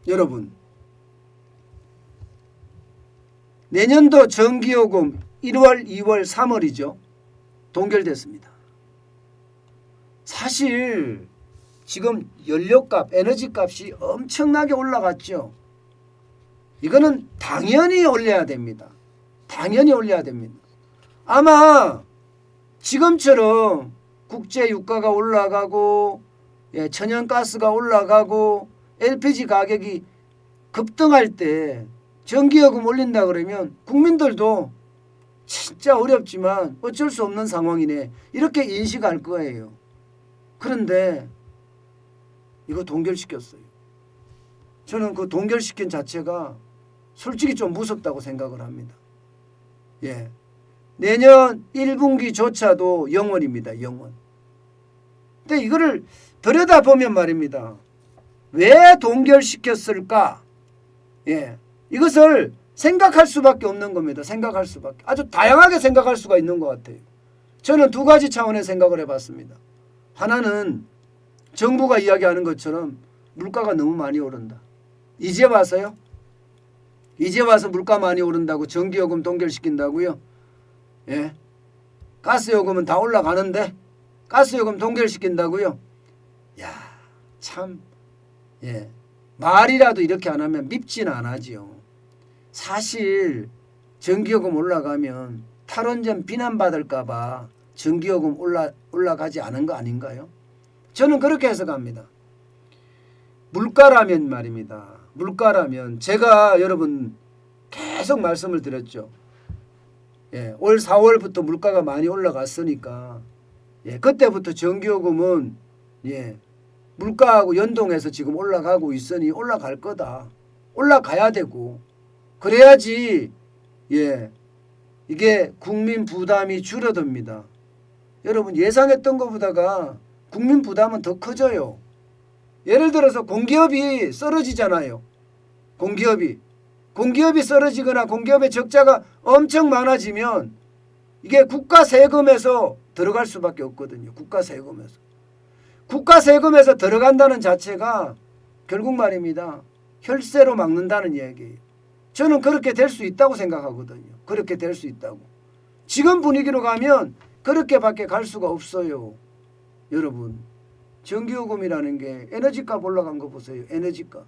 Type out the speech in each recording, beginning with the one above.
여러분, 내년도 전기요금 1월, 2월, 3월이죠. 동결됐습니다. 사실 지금 연료값, 에너지값이 엄청나게 올라갔죠. 이거는 당연히 올려야 됩니다. 당연히 올려야 됩니다. 아마 지금처럼 국제 유가가 올라가고 천연가스가 올라가고 LPG 가격이 급등할 때 전기요금 올린다 그러면 국민들도 진짜 어렵지만 어쩔 수 없는 상황이네 이렇게 인식할 거예요. 그런데 이거 동결시켰어요. 저는 그 동결시킨 자체가 솔직히 좀 무섭다고 생각을 합니다. 예. 내년 1분기조차도 0원입니다. 0원. 근데 이거를 들여다보면 말입니다. 왜 동결시켰을까? 예. 이것을 생각할 수밖에 없는 겁니다. 생각할 수밖에. 아주 다양하게 생각할 수가 있는 것 같아요. 저는 두 가지 차원의 생각을 해봤습니다. 하나는 정부가 이야기하는 것처럼 물가가 너무 많이 오른다. 이제 와서요? 이제 와서 물가 많이 오른다고 전기요금 동결시킨다고요? 예. 가스요금은 다 올라가는데 가스요금 동결시킨다고요? 야, 참, 예. 말이라도 이렇게 안 하면 밉지는 않아지요. 사실 전기요금 올라가면 탈원전 비난받을까봐 전기요금 올라가지 않은 거 아닌가요? 저는 그렇게 해석합니다. 물가라면 말입니다. 물가라면 제가 여러분 계속 말씀을 드렸죠. 예, 올 4월부터 물가가 많이 올라갔으니까 그때부터 전기요금은 물가하고 연동해서 지금 올라가고 있으니 올라갈 거다. 올라가야 되고 그래야지 이게 국민 부담이 줄어듭니다. 여러분 예상했던 것보다가 국민 부담은 더 커져요. 예를 들어서 공기업이 떨어지잖아요. 공기업이 떨어지거나 공기업의 적자가 엄청 많아지면 이게 국가 세금에서 들어갈 수밖에 없거든요. 국가 세금에서 들어간다는 자체가 결국 말입니다. 혈세로 막는다는 이야기예요. 저는 그렇게 될 수 있다고 생각하거든요. 그렇게 될 수 있다고. 지금 분위기로 가면 그렇게밖에 갈 수가 없어요. 여러분 전기요금이라는 게 에너지값 올라간 거 보세요. 에너지값.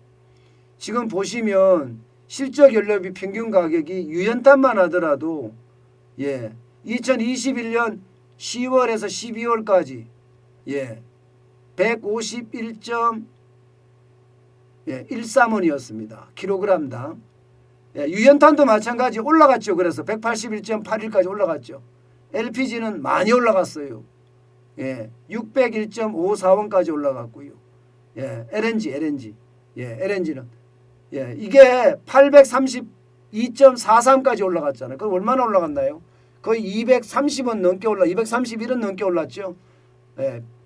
지금 보시면 실적 연료비 평균 가격이 유연탄만 하더라도 2021년 10월에서 12월까지 151.13원이었습니다. 킬로그램당. 유연탄도 마찬가지 올라갔죠. 그래서 181.81까지 올라갔죠. LPG는 많이 올라갔어요. 601.54원까지 올라갔고요. LNG는 이게 832.43까지 올라갔잖아요. 그럼 얼마나 올라갔나요? 거의 230원 넘게 231원 넘게 올랐죠.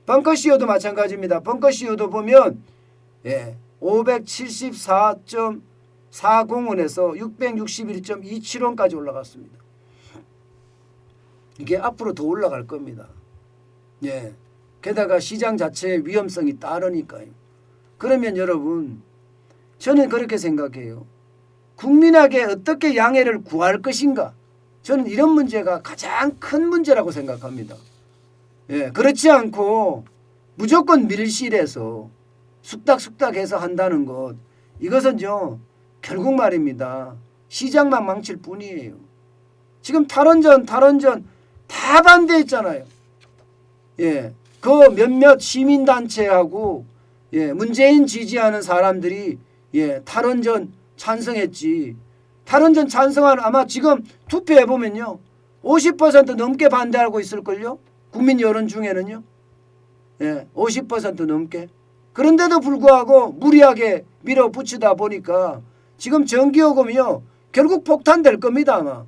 벙커CO도 마찬가지입니다. 벙커CO도 보면 574.40원에서 661.27원까지 올라갔습니다. 이게 앞으로 더 올라갈 겁니다. 게다가 시장 자체의 위험성이 따르니까요. 그러면 여러분 저는 그렇게 생각해요. 국민에게 어떻게 양해를 구할 것인가? 저는 이런 문제가 가장 큰 문제라고 생각합니다. 그렇지 않고 무조건 밀실해서 숙닥해서 한다는 것 이것은요 결국 말입니다. 시장만 망칠 뿐이에요. 지금 탈원전 다 반대했잖아요. 그 몇몇 시민단체하고 문재인 지지하는 사람들이 탈원전 찬성했지. 탈원전 찬성하는 아마 지금 투표해보면요 50% 넘게 반대하고 있을걸요. 국민 여론 중에는요. 50% 넘게. 그런데도 불구하고 무리하게 밀어붙이다 보니까 지금 전기요금이요 결국 폭탄될 겁니다. 아마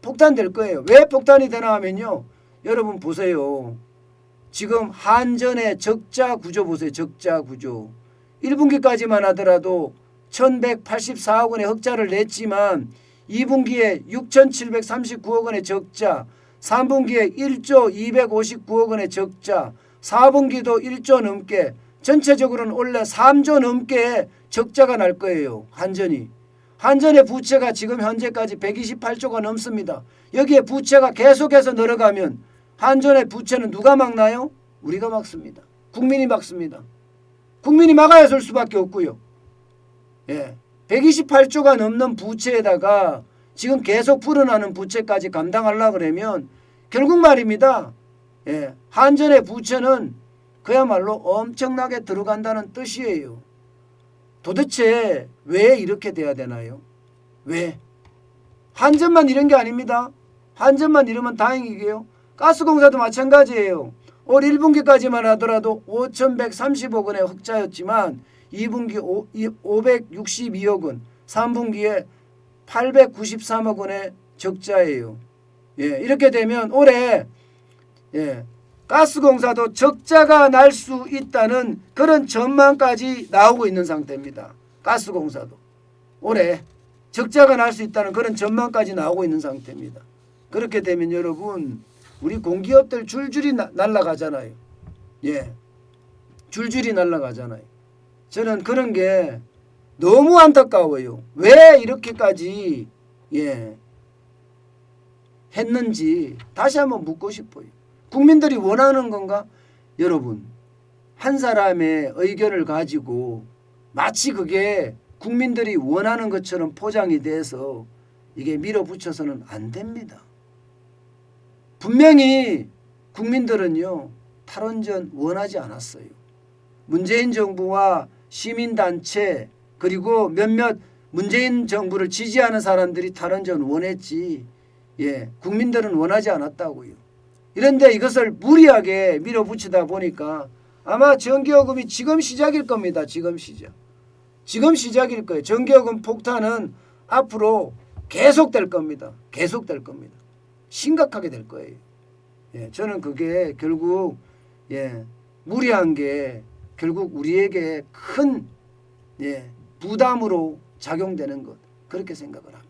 폭탄될 거예요. 왜 폭탄이 되나 하면요 여러분 보세요. 지금 한전의 적자 구조 보세요. 적자 구조. 1분기까지만 하더라도 1184억 원의 흑자를 냈지만 2분기에 6739억 원의 적자, 3분기에 1조 259억 원의 적자, 4분기도 1조 넘게 전체적으로는 원래 3조 넘게 적자가 날 거예요. 한전이. 한전의 부채가 지금 현재까지 128조가 넘습니다. 여기에 부채가 계속해서 늘어가면 한전의 부채는 누가 막나요? 우리가 막습니다. 국민이 막습니다. 국민이 막아야 설 수밖에 없고요. 예, 128조가 넘는 부채에다가 지금 계속 불어나는 부채까지 감당하려고 그러면 결국 말입니다. 예, 한전의 부채는 그야말로 엄청나게 들어간다는 뜻이에요. 도대체 왜 이렇게 돼야 되나요? 왜? 한전만 이런 게 아닙니다. 한전만 이러면 다행이게요. 가스공사도 마찬가지예요. 올 1분기까지만 하더라도 5,130억 원의 흑자였지만 2분기 562억 원, 3분기에 893억 원의 적자예요. 예, 이렇게 되면 올해 가스공사도 적자가 날 수 있다는 그런 전망까지 나오고 있는 상태입니다. 가스공사도 올해 적자가 날 수 있다는 그런 전망까지 나오고 있는 상태입니다. 그렇게 되면 여러분 우리 공기업들 줄줄이 날아가잖아요. 예, 줄줄이 날아가잖아요. 저는 그런 게 너무 안타까워요. 왜 이렇게까지 했는지 다시 한번 묻고 싶어요. 국민들이 원하는 건가? 여러분, 한 사람의 의견을 가지고 마치 그게 국민들이 원하는 것처럼 포장이 돼서 이게 밀어붙여서는 안 됩니다. 분명히 국민들은요, 탈원전 원하지 않았어요. 문재인 정부와 시민단체 그리고 몇몇 문재인 정부를 지지하는 사람들이 탈원전 원했지, 국민들은 원하지 않았다고요. 이런데 이것을 무리하게 밀어붙이다 보니까 아마 전기요금이 지금 시작일 겁니다. 지금 시작일 거예요. 전기요금 폭탄은 앞으로 계속될 겁니다. 계속될 겁니다. 심각하게 될 거예요. 저는 그게 결국 무리한 게 결국 우리에게 큰 부담으로 작용되는 것, 그렇게 생각을 합니다.